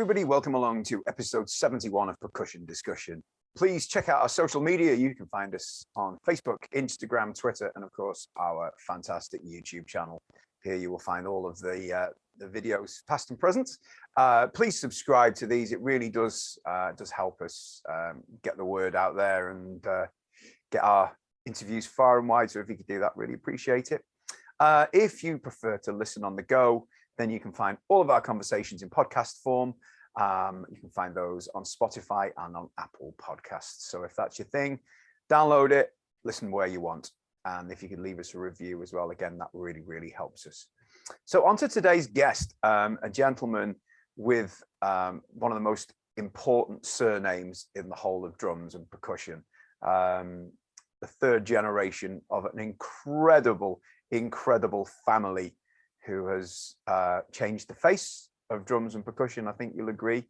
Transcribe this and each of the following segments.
everybody, welcome along to episode 71 of Percussion Discussion. Please check out our social media. You can find us on Facebook, Instagram, Twitter, and of course our fantastic YouTube channel. Here you will find all of the videos, past and present. Please subscribe to these. It really does help us get the word out there and get our interviews far and wide. So if you could do that, really appreciate it. If you prefer to listen on the go, then you can find all of our conversations in podcast form. You can find those on Spotify and on Apple Podcasts. So if that's your thing, download it, listen where you want. And if you could leave us a review as well, again, that really, really helps us. So on to today's guest, a gentleman with one of the most important surnames in the whole of drums and percussion. The third generation of an incredible family who has changed the face of drums and percussion. I think you'll agree.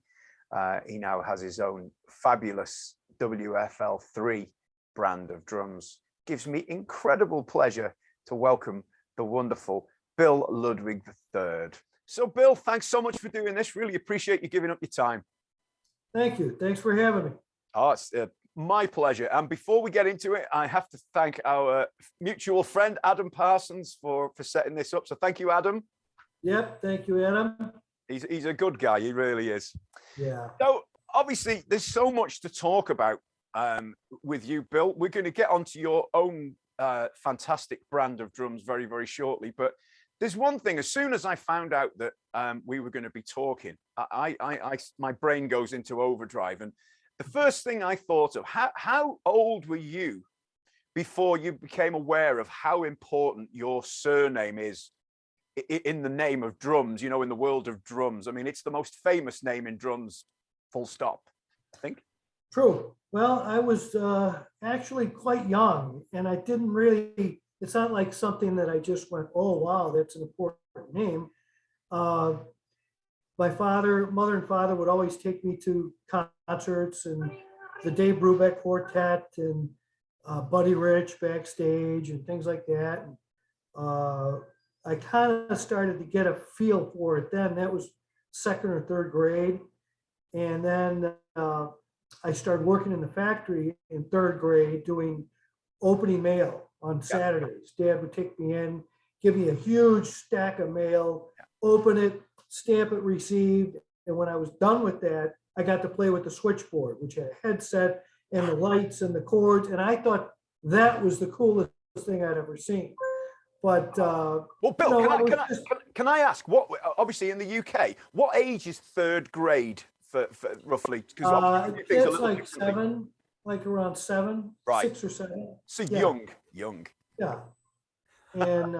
He now has his own fabulous WFL III brand of drums. Gives me incredible pleasure to welcome the wonderful Bill Ludwig III. So Bill, thanks so much for doing this. Really appreciate you giving up your time. Thank you. Thanks for having me. Oh, it's my pleasure. And before we get into it, I have to thank our mutual friend, Adam Parsons, for setting this up. So thank you, Adam. Yep. Thank you, Adam. He's a good guy. He really is. Yeah. So obviously there's so much to talk about with you, Bill. We're going to get onto your own fantastic brand of drums very, very shortly. But there's one thing, as soon as I found out that we were going to be talking, my brain goes into overdrive. And the first thing I thought of, how old were you before you became aware of how important your surname is in the name of drums, you know, in the world of drums? I mean, it's the most famous name in drums, full stop, I think. True. Well, I was actually quite young, and I didn't really, it's not like something that I just went, oh, wow, that's an important name. My mother and father would always take me to concerts and the Dave Brubeck Quartet and Buddy Rich backstage and things like that. I kind of started to get a feel for it then. That was second or third grade. And then I started working in the factory in third grade doing opening mail on Saturdays. Dad would take me in, give me a huge stack of mail, open it, stamp it received. And when I was done with that, I got to play with the switchboard, which had a headset and the lights and the cords. And I thought that was the coolest thing I'd ever seen. But well, Bill, you know, can I ask, what, obviously in the UK, what age is third grade for roughly? Because it's like seven, like around 7, right. 6 or 7. So yeah. young. Yeah. And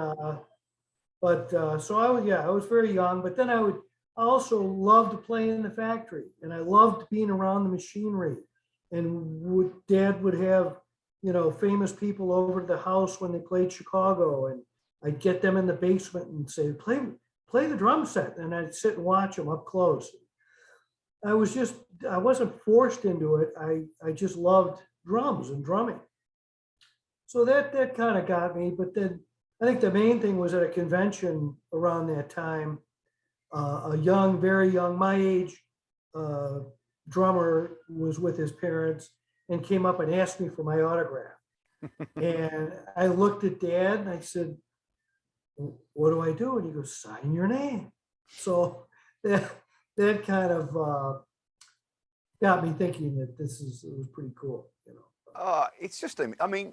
so I was very young, but then I also loved playing in the factory, and I loved being around the machinery. And Dad would have, you know, famous people over to the house when they played Chicago, and I'd get them in the basement and say, play the drum set. And I'd sit and watch them up close. I wasn't forced into it. I just loved drums and drumming. So that kind of got me. But then I think the main thing was at a convention around that time, a young, very young, my age drummer was with his parents and came up and asked me for my autograph. And I looked at Dad and I said, what do I do? And he goes, sign your name. So that kind of got me thinking that it was pretty cool, you know. It's just, I mean,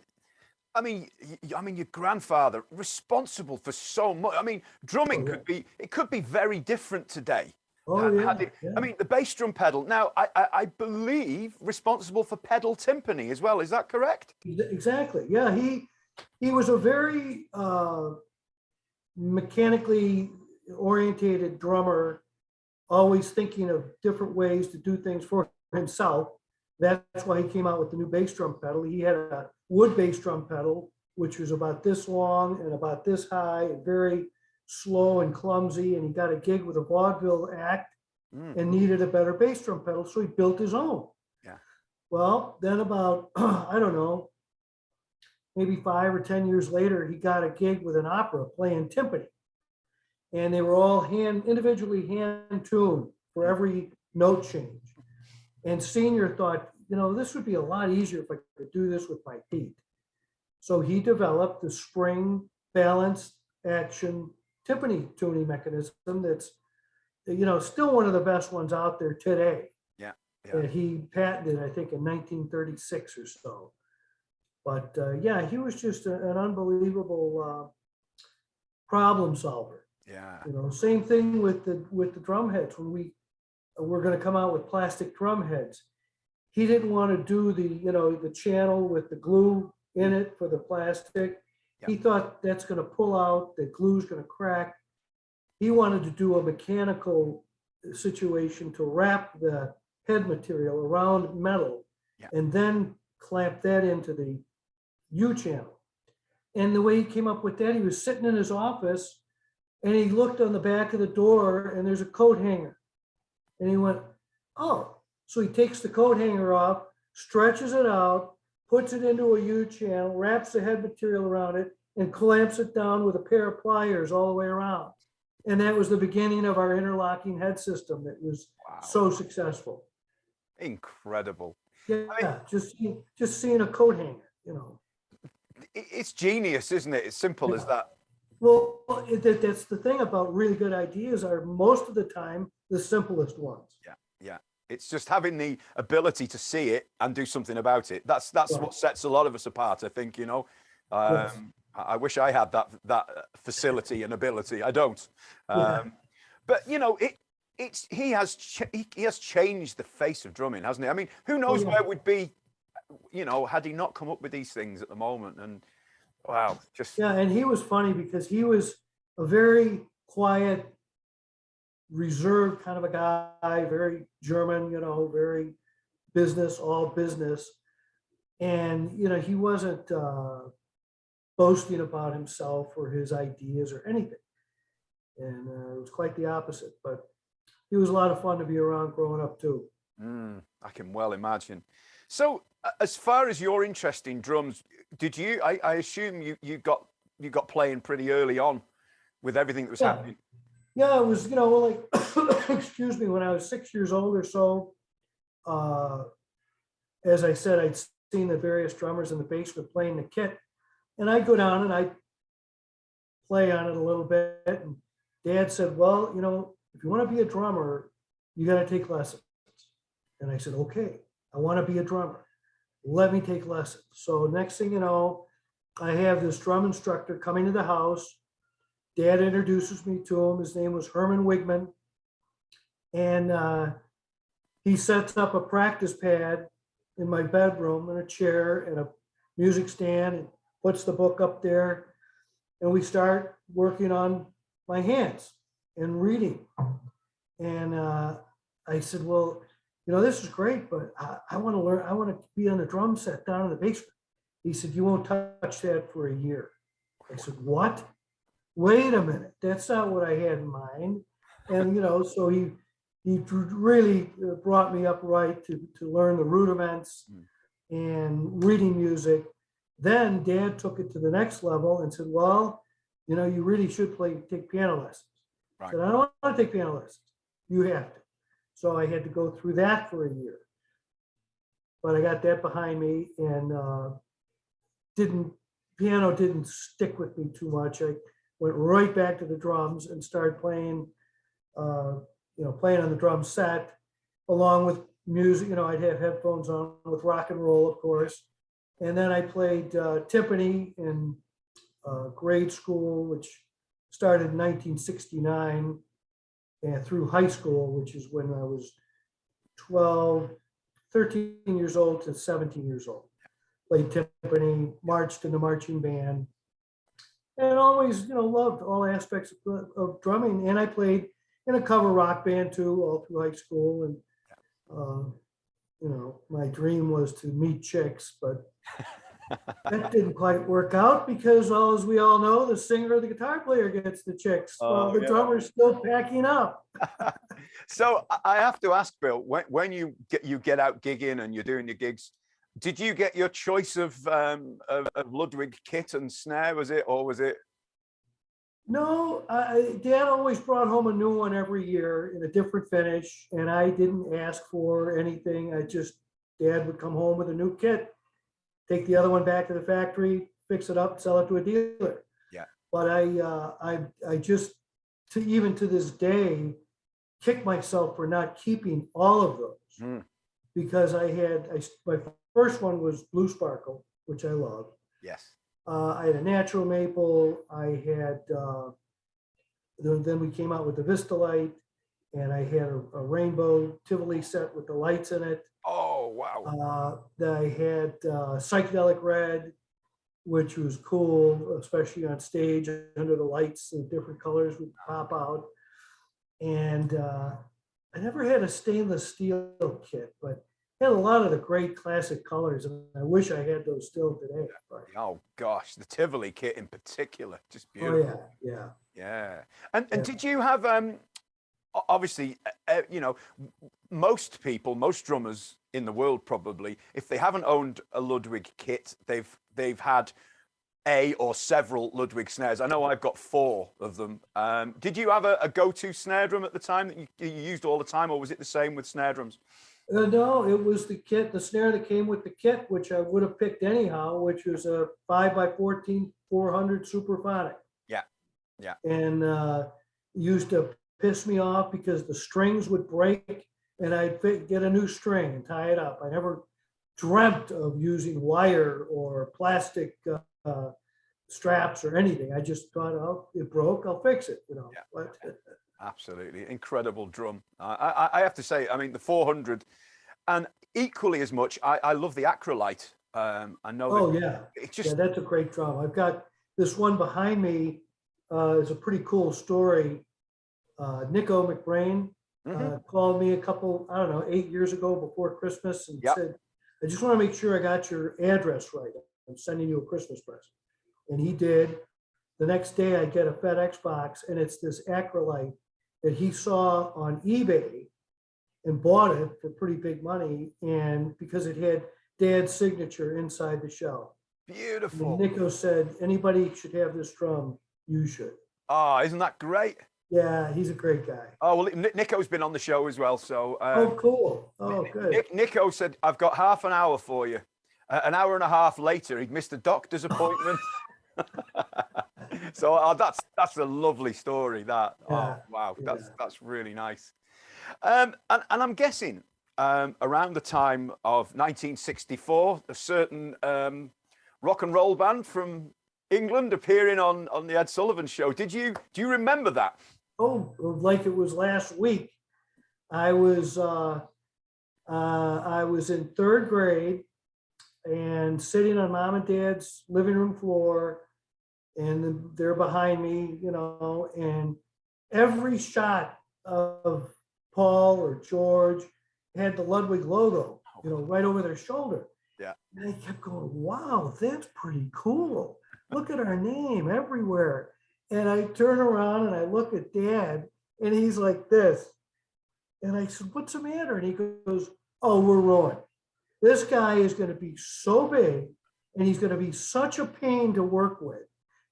your grandfather responsible for so much. I mean, drumming could be very different today. Oh, yeah. I mean, the bass drum pedal. Now, I believe responsible for pedal timpani as well. Is that correct? Exactly. Yeah, he was a very mechanically orientated drummer, always thinking of different ways to do things for himself. That's why he came out with the new bass drum pedal. He had a wood bass drum pedal, which was about this long and about this high and very slow and clumsy. And he got a gig with a vaudeville act and needed a better bass drum pedal. So he built his own. Yeah. Well, then about, I don't know, maybe 5 or 10 years later, he got a gig with an opera playing timpani. And they were all individually hand tuned for every note change. And Senior thought, this would be a lot easier if I could do this with my feet. So he developed the spring balanced action timpani tuning mechanism that's, still one of the best ones out there today. Yeah. That he patented, I think, in 1936 or so. But yeah, he was just an unbelievable problem solver. Yeah. Same thing with the drum heads. When we're going to come out with plastic drum heads, he didn't want to do the channel with the glue in it for the plastic. He thought that's going to pull out, the glue's going to crack. He wanted to do a mechanical situation to wrap the head material around metal and then clamp that into the U channel. And the way he came up with that, he was sitting in his office and he looked on the back of the door and there's a coat hanger. And he went, oh. So he takes the coat hanger off, stretches it out, puts it into a U channel, wraps the head material around it, and clamps it down with a pair of pliers all the way around. And that was the beginning of our interlocking head system that was so successful. Incredible. Yeah, just seeing a coat hanger, It's genius, isn't it? It's simple as that. Well, that's the thing about really good ideas are most of the time the simplest ones. Yeah. It's just having the ability to see it and do something about it. That's what sets a lot of us apart, I think, Yes. I wish I had that facility and ability. I don't. But he has changed the face of drumming, hasn't he? I mean, who knows where we'd be, had he not come up with these things at the moment. And wow, and he was funny because he was a very quiet, reserved kind of a guy, very German, very all business. And, he wasn't boasting about himself or his ideas or anything. And it was quite the opposite, but he was a lot of fun to be around growing up too. I can well imagine. So as far as your interest in drums, did you, I assume you got playing pretty early on with everything that was happening? Yeah, it was, like, excuse me, when I was 6 years old or so, as I said, I'd seen the various drummers in the basement playing the kit, and I'd go down and I'd play on it a little bit. And Dad said, well, if you want to be a drummer, you got to take lessons. And I said, okay, I want to be a drummer. Let me take lessons. So next thing you know, I have this drum instructor coming to the house. Dad introduces me to him. His name was Herman Wigman. And he sets up a practice pad in my bedroom and a chair and a music stand and puts the book up there. And we start working on my hands and reading. And I said, well, this is great, but I want to learn. I want to be on the drum set down in the basement. He said, you won't touch that for a year. I said, what? Wait a minute. That's not what I had in mind. And, so he really brought me up right to learn the rudiments and reading music. Then Dad took it to the next level and said, well, you really should take piano lessons. Right. I said, I don't want to take piano lessons. You have to. So I had to go through that for a year. But I got that behind me, and piano didn't stick with me too much. I went right back to the drums and started playing, playing on the drum set along with music. I'd have headphones on with rock and roll, of course. And then I played timpani in grade school, which started in 1969, and through high school, which is when I was 13 years old to 17 years old. Played timpani, marched in the marching band, and always, loved all aspects of drumming. And I played in a cover rock band too, all through high school. And my dream was to meet chicks, but that didn't quite work out because, as we all know, the singer or the guitar player gets the chicks. The drummer's still packing up. So I have to ask, Bill, when you get out gigging and you're doing your gigs, did you get your choice of Ludwig kit and snare? Was it? No, Dad always brought home a new one every year in a different finish, and I didn't ask for anything. Dad would come home with a new kit, take the other one back to the factory, fix it up, sell it to a dealer. Yeah. But I just, even to this day, kick myself for not keeping all of those because my first one was Blue Sparkle, which I love. Yes. I had a natural maple. I had, then we came out with the Vista Light, and I had a rainbow Tivoli set with the lights in it. Oh, wow. Then I had psychedelic red, which was cool, especially on stage under the lights. The different colors would pop out. And I never had a stainless steel kit, but had a lot of the great classic colors, and I wish I had those still today. But, Oh gosh, the Tivoli kit in particular, just oh beautiful. yeah. And did you have obviously you know, most people, most drummers in the world probably, if they haven't owned a Ludwig kit, they've had a or several Ludwig snares. I know I've got 4 of them. Did you have a go-to snare drum at the time that you used all the time, or was it the same with snare drums? No, it was the kit, the snare that came with the kit, which I would have picked anyhow, which was a 5x14 400 Superphonic. Yeah, yeah. And used to piss me off because the strings would break, and I'd get a new string and tie it up. I never dreamt of using wire or plastic straps or anything. I just thought, oh, it broke, I'll fix it, you know. Yeah. But, Absolutely incredible drum. I have to say, I mean, the 400, and equally as much, I love the Acrolite. I know. oh yeah, it's just that's a great drum. I've got this one behind me. Is a pretty cool story. Nico McBrain called me a couple, I don't know, 8 years ago before Christmas and said, I just want to make sure I got your address right. I'm sending you a Christmas present. And he did. The next day I get a FedEx box, and it's this Acrolite that he saw on eBay and bought it for pretty big money, and because it had Dad's signature inside the shell. beautiful. And Nico said, anybody should have this drum, you should. Oh, isn't that great? Yeah, he's a great guy. Oh, well, Nico's been on the show as well. So, oh, cool. Oh, good. Nico said, I've got half an hour for you. An hour and a half later, he'd missed a doctor's appointment. So that's a lovely story. That oh wow, that's really nice. And I'm guessing around the time of 1964, a certain rock and roll band from England appearing on the Ed Sullivan show. Do you remember that? Oh, like it was last week. I was in 3rd grade and sitting on Mom and Dad's living room floor, and they're behind me, you know, and every shot of Paul or George had the Ludwig logo, you know, right over their shoulder. Yeah. And I kept going, wow, that's pretty cool. Look at our name everywhere. And I turn around and I look at Dad, and he's like this. And I said, what's the matter? And he goes, oh, we're ruined. This guy is going to be so big, and he's going to be such a pain to work with.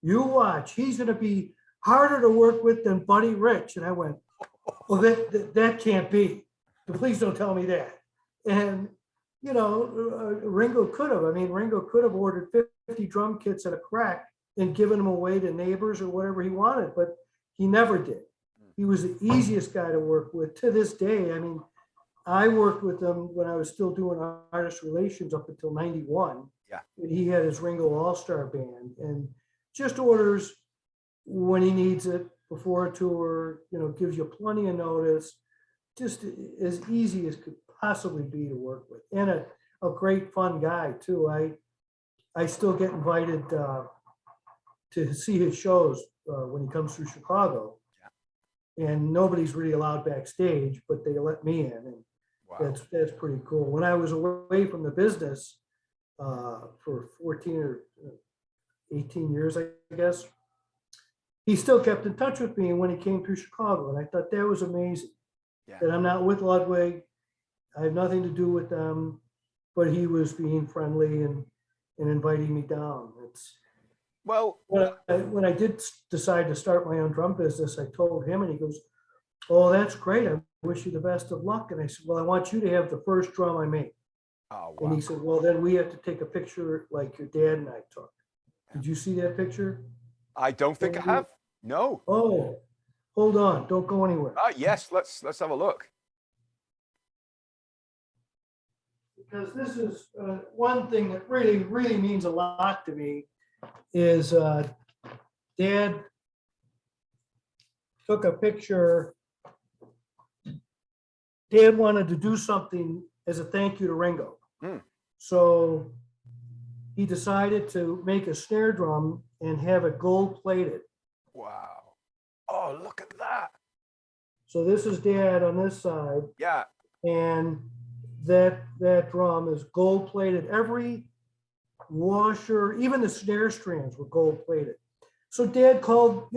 You watch, he's going to be harder to work with than Buddy Rich. And I went, well, that can't be. Please don't tell me that. And, you know, Ringo could have. I mean, Ringo could have ordered 50 drum kits at a crack and given them away to neighbors or whatever he wanted, but he never did. He was the easiest guy to work with to this day. I mean, I worked with him when I was still doing artist relations up until 91. Yeah. And he had his Ringo All-Star band and just orders when he needs it before a tour, you know, gives you plenty of notice, just as easy as could possibly be to work with. And a great fun guy too. I still get invited to see his shows when he comes through Chicago. Yeah. And nobody's really allowed backstage, but they let me in, and wow. That's pretty cool. When I was away from the business for 14 or 18 years, I guess, he still kept in touch with me when he came through Chicago, and I thought that was amazing. Yeah. That I'm not with Ludwig, I have nothing to do with them, but he was being friendly and inviting me down. Well, When I did decide to start my own drum business, I told him, and he goes, "Oh, that's great. I wish you the best of luck." And I said, "Well, I want you to have the first drum I make." oh, And wow. he said, "Well, then we have to take a picture like your dad and I took." Did you see that picture? I don't think I have. No. Oh, hold on. Don't go anywhere. Yes, let's have a look. Because this is one thing that really, really means a lot to me is Dad took a picture. Dad wanted to do something as a thank you to Ringo. Hmm. So he decided to make a snare drum and have it gold plated. Wow. Oh, look at that. So this is Dad on this side, Yeah. and that drum is gold plated. Every washer, even the snare strands were gold plated. So Dad called,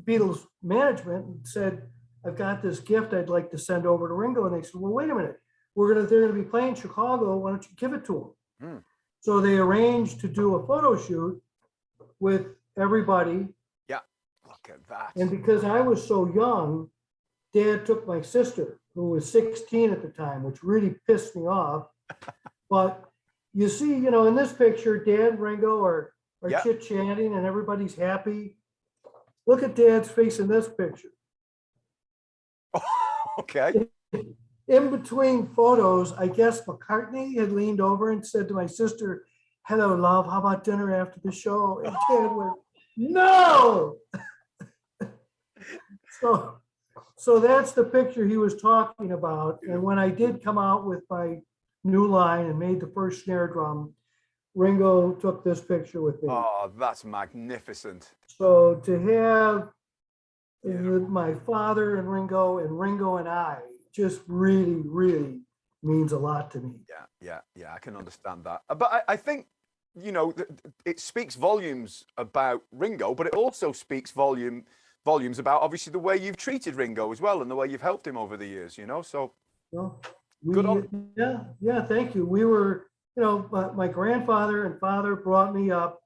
Beatles management and said, "I've got this gift I'd like to send over to Ringo." And they said, "Well, wait a minute, they're gonna be playing Chicago. Why don't you give it to them?" Hmm. So they arranged to do a photo shoot with everybody. Yeah. Look at that. And because I was so young, Dad took my sister, who was 16 at the time, which really pissed me off. But you see, in this picture, Dad and Ringo are Yeah. chit-chatting and everybody's happy. Look at Dad's face in this picture. Okay. In between photos, I guess McCartney had leaned over and said to my sister, "Hello, love, how about dinner after the show?" And Dad went, "No!" So that's the picture he was talking about. And when I did come out with my new line and made the first snare drum, Ringo took this picture with me. Oh, that's magnificent. So to have my father and Ringo and I just really, really means a lot to me. Yeah. I can understand that. But I think, it speaks volumes about Ringo, but it also speaks volumes about obviously the way you've treated Ringo as well and the way you've helped him over the years, So Well, good on. yeah, thank you. We were, my grandfather and father brought me up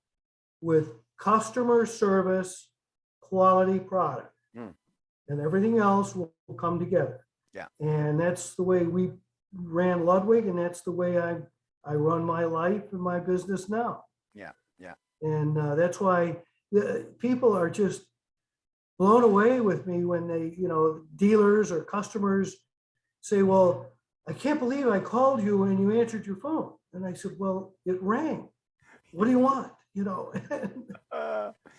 with customer service, quality product, and everything else will come together. Yeah. And that's the way we ran Ludwig, and that's the way I run my life and my business now. Yeah. And that's why people are just blown away with me when they, dealers or customers say, "Well, I can't believe I called you and you answered your phone." And I said, "Well, it rang. What do you want?"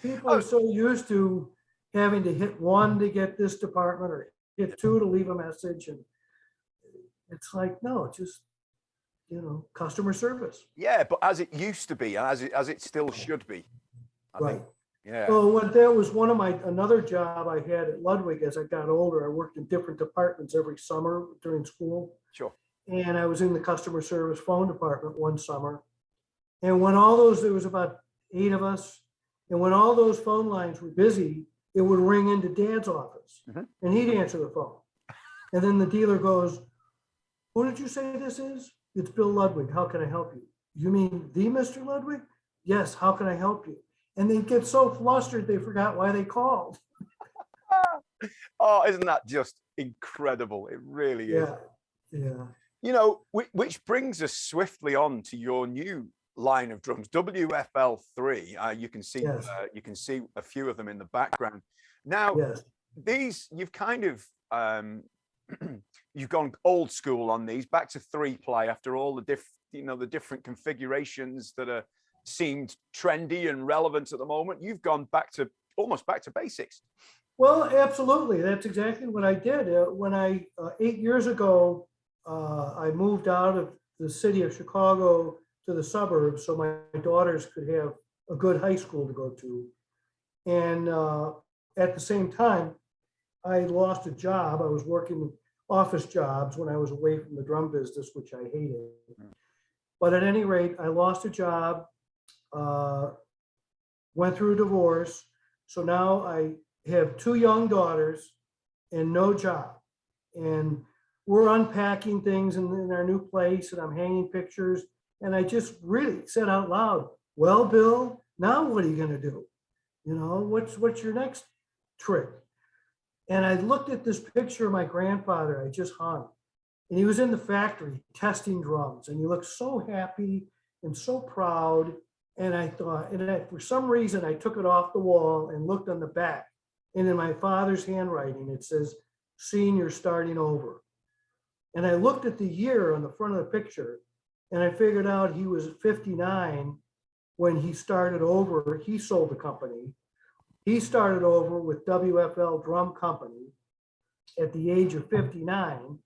People are so used to having to hit one to get this department or hit two to leave a message. And it's like, no, just, customer service. Yeah, but as it used to be, and as it still should be. I think. Yeah. So that was another job I had at Ludwig as I got older. I worked in different departments every summer during school. Sure. And I was in the customer service phone department one summer. And when there was about 8 of us, and when all those phone lines were busy, it would ring into Dad's office, and he'd answer the phone. And then the dealer goes, "Who did you say this is?" "It's Bill Ludwig. How can I help you?" "You mean the Mr. Ludwig?" "Yes. How can I help you?" And they get so flustered they forgot why they called. Oh, isn't that just incredible? It really is. Yeah. Which brings us swiftly on to your new line of drums, WFL III. You can see a few of them in the background. Now, these you've kind of you've gone old school on these, back to 3-play after all the different configurations that are seemed trendy and relevant at the moment. You've gone almost back to basics. Well, absolutely. That's exactly what I did. When 8 years ago, I moved out of the city of Chicago to the suburbs so my daughters could have a good high school to go to. And at the same time, I lost a job. I was working office jobs when I was away from the drum business, which I hated. But at any rate, I lost a job, went through a divorce. So now I have 2 young daughters and no job. And we're unpacking things in our new place, and I'm hanging pictures. And I just really said out loud, "Well, Bill, now what are you going to do? You know, what's your next trick? And I looked at this picture of my grandfather I just hung, and he was in the factory testing drums, and he looked so happy and so proud. And I thought, for some reason, I took it off the wall and looked on the back. And in my father's handwriting, it says, "Senior starting over." And I looked at the year on the front of the picture, and I figured out he was 59 when he started over. He sold the company. He started over with WFL Drum Company at the age of 59.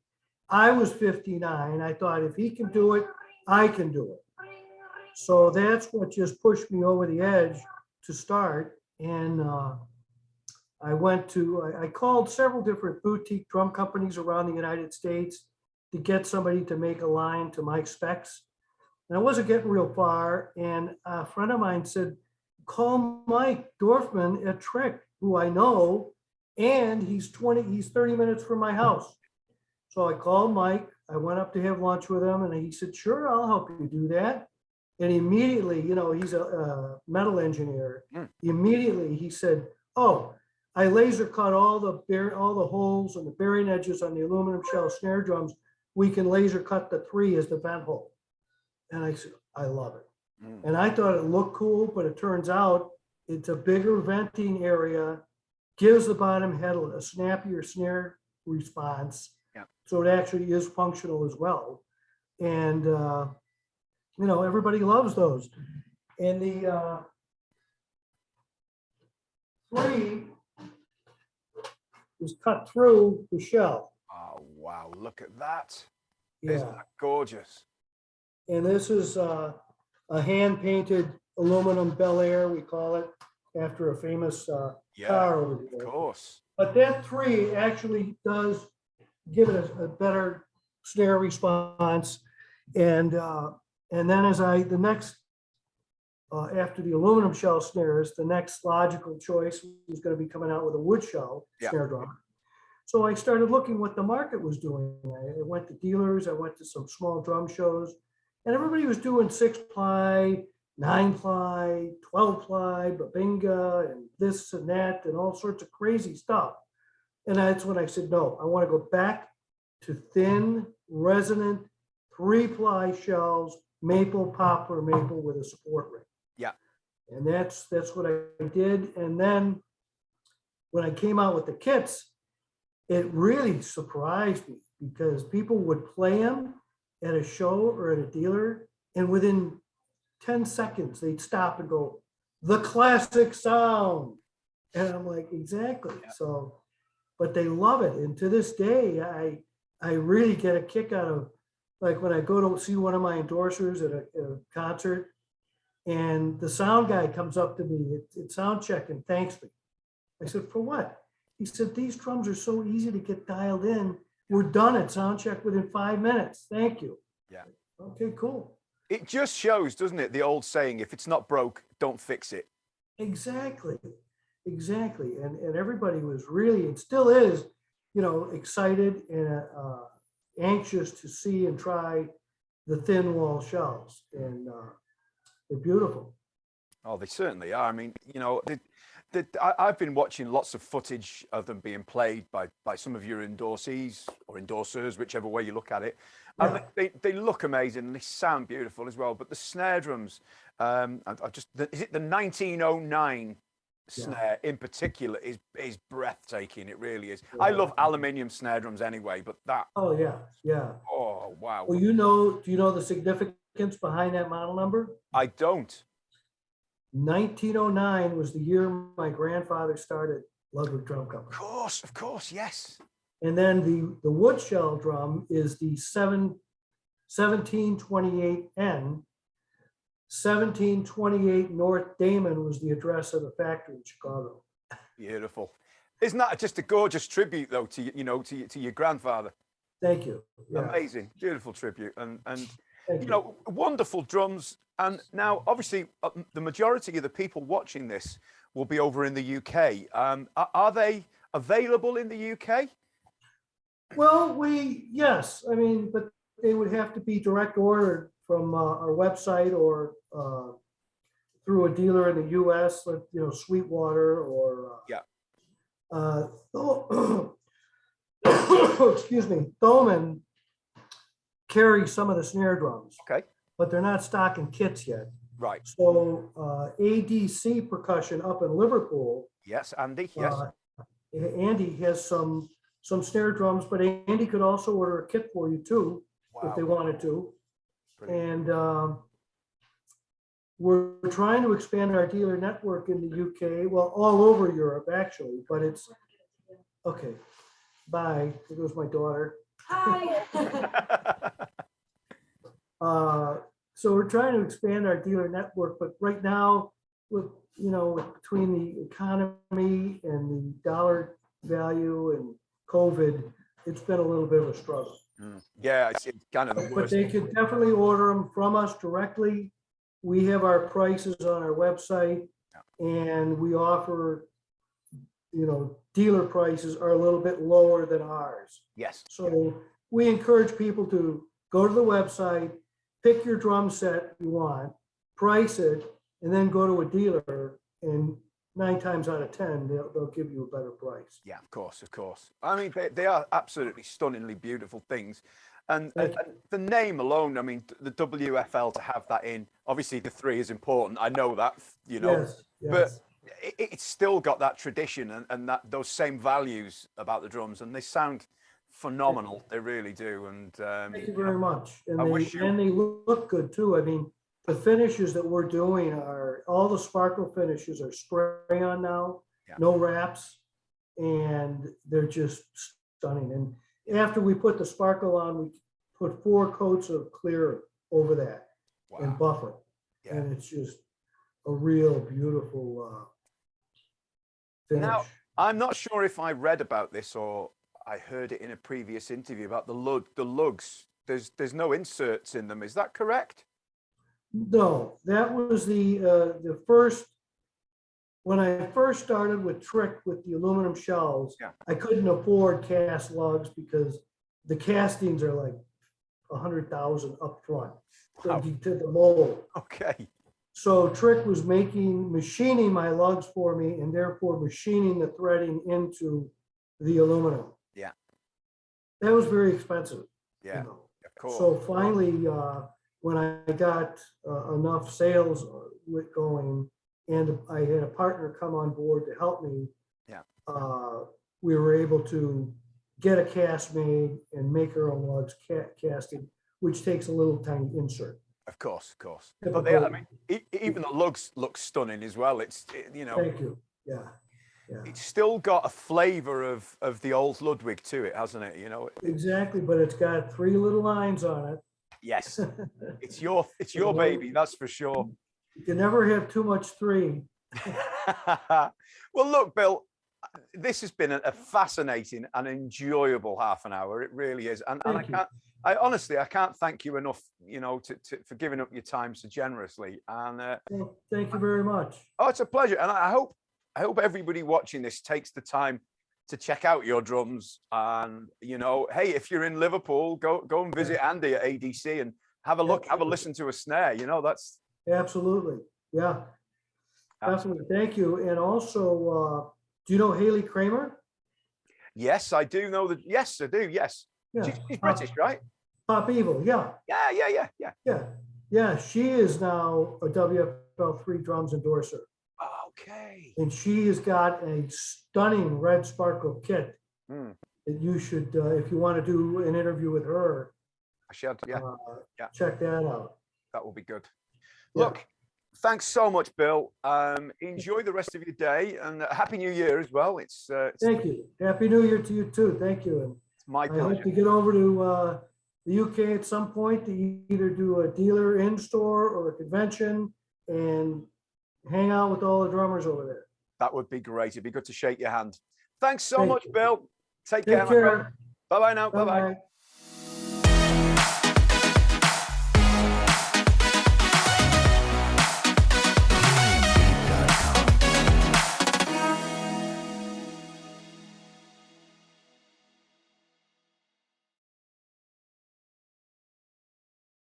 I was 59. I thought, if he can do it, I can do it. So that's what just pushed me over the edge to start. And I called several different boutique drum companies around the United States to get somebody to make a line to my specs. And I wasn't getting real far. And a friend of mine said, call Mike Dorfman at Trick, who I know, and he's 30 minutes from my house. So I called Mike. I went up to have lunch with him, and he said, sure, I'll help you do that. And immediately, you know, he's a metal engineer. Immediately he said, oh, I laser cut all the holes and the bearing edges on the aluminum shell snare drums. We can laser cut the 3 as the vent hole. And I said, I love it. And I thought it looked cool, but it turns out it's a bigger venting area, gives the bottom head a snappier snare response. Yeah. So it actually is functional as well. And, you know, everybody loves those. And the 3 is cut through the shell. Oh, wow. Look at that. Yeah. Isn't that gorgeous? And this is a hand-painted aluminum Bel Air, we call it, after a famous car over there. Of course. But that 3 actually does give it a better snare response. And then after the aluminum shell snares, the next logical choice was going to be coming out with a wood shell snare drum. So I started looking what the market was doing. I went to dealers, I went to some small drum shows, and everybody was doing 6-ply, 9-ply, 12-ply, babinga, and this and that, and all sorts of crazy stuff. And that's when I said, no, I want to go back to thin, resonant, 3-ply shells, maple, poplar, maple with a support ring. Yeah. And that's what I did. And then when I came out with the kits, it really surprised me because people would play them at a show or at a dealer, and within 10 seconds, they'd stop and go, the classic sound. And I'm like, exactly. Yeah. So, but they love it. And to this day, I really get a kick out of, like, when I go to see one of my endorsers at a concert, and the sound guy comes up to me at sound check and thanks me. I said, for what? He said, these drums are so easy to get dialed in. We're done at sound check within 5 minutes. Thank you. Yeah. Okay, cool. It just shows, doesn't it? The old saying, if it's not broke, don't fix it. Exactly. Exactly. And everybody was really, and still is, you know, excited and anxious to see and try the thin wall shells. And they're beautiful. Oh, they certainly are. I mean, you know, I've been watching lots of footage of them being played by some of your endorsees or endorsers, whichever way you look at it. And they look amazing and they sound beautiful as well. But the snare drums, is it the 1909 snare in particular is breathtaking. It really is. I love aluminium snare drums anyway, but that. Oh yeah, yeah. Oh wow. Well, do you know the significance behind that model number? I don't. 1909 was the year my grandfather started Ludwig Drum Company. Of course, yes. And then the wood shell drum is the 1728N. 1728 North Damon was the address of the factory in Chicago. Beautiful. Isn't that just a gorgeous tribute, though, to to your grandfather? Thank you. Yeah. Amazing, beautiful tribute, and you know, wonderful drums. And now, obviously, the majority of the people watching this will be over in the UK. Are they available in the UK? Well, yes. I mean, but they would have to be direct ordered from our website or through a dealer in the US, like, you know, Sweetwater or, Yeah. excuse me, Thoman carries some of the snare drums, Okay. but they're not stocking kits yet. Right. So ADC Percussion up in Liverpool, Yes, Andy. Yes. Andy has some snare drums, but Andy could also order a kit for you too, if they wanted to. Brilliant. And we're trying to expand our dealer network in the UK, well, all over Europe actually, but it's, okay, bye, there goes my daughter. Hi. So we're trying to expand our dealer network, but right now, with, you know, between the economy and the dollar value and COVID, it's been a little bit of a struggle. Yeah, it's kind of the But worst. they could definitely order them from us directly. We have our prices on our website, and we offer, you know, dealer prices are a little bit lower than ours. Yes. So we encourage people to go to the website, pick your drum set you want, price it, and then go to a dealer, and 9 times out of 10, they'll give you a better price. Yeah, of course, of course. I mean, they are absolutely stunningly beautiful things. And the name alone, I mean, the WFL, to have that in, obviously the 3 is important. I know that, you know, Yes, yes. but it's still got that tradition and that those same values about the drums, and they sound phenomenal. They really do. And Thank you very much. And I they, wish you- and they look good too. I mean, the finishes that we're doing are, all the sparkle finishes are spray on now, no wraps, and they're just stunning. And after we put the sparkle on, we put 4 coats of clear over that and buff it. Yeah. And it's just a real beautiful finish. Now, I'm not sure if I read about this or I heard it in a previous interview about the lugs. There's no inserts in them. Is that correct? No, that was the first, when I first started with Trick with the aluminum shells, I couldn't afford cast lugs because the castings are like 100,000 up front to the mold. Okay. So Trick was machining my lugs for me, and therefore machining the threading into the aluminum. Yeah. That was very expensive. Yeah, you know. of course. So finally, when I got enough sales going, and I had a partner come on board to help me, we were able to get a cast made and make our own lugs casted, which takes a little tiny insert. Of course, of course. But they, I mean, even the lugs look stunning as well. You know. Thank you. Yeah. Yeah. It's still got a flavor of the old Ludwig to it, hasn't it? You know. Exactly, but it's got 3 little lines on it. Yes. It's your baby, that's for sure. You can never have too much 3. Well, look, Bill, this has been a fascinating and enjoyable half an hour. It really is. And I honestly, I can't thank you enough, you know, for giving up your time so generously. And well, thank you very much. Oh, it's a pleasure. And I hope everybody watching this takes the time to check out your drums. And, you know, hey, if you're in Liverpool, go and visit Andy at ADC and have a look, have a listen to a snare. You know, that's absolutely. Yeah. Absolutely. Thank you. And also, do you know Haley Kramer? Yes, I do know that. Yes, I do. Yes. Yeah. She's British, right? Pop Evil. Yeah. Yeah. She is now a WFL III drums endorser. Okay. And she has got a stunning red sparkle kit that you should, if you want to do an interview with her, I should, check that out. That will be good. Look, thanks so much, Bill. Enjoy the rest of your day, and Happy New Year as well. It's thank you. Happy New Year to you too. Thank you. And it's my pleasure. I hope to get over to the UK at some point to either do a dealer in-store or a convention and hang out with all the drummers over there. That would be great. It'd be good to shake your hand. Thanks so much, Bill. Take care. Take care. Bye-bye now. Bye-bye. Bye-bye.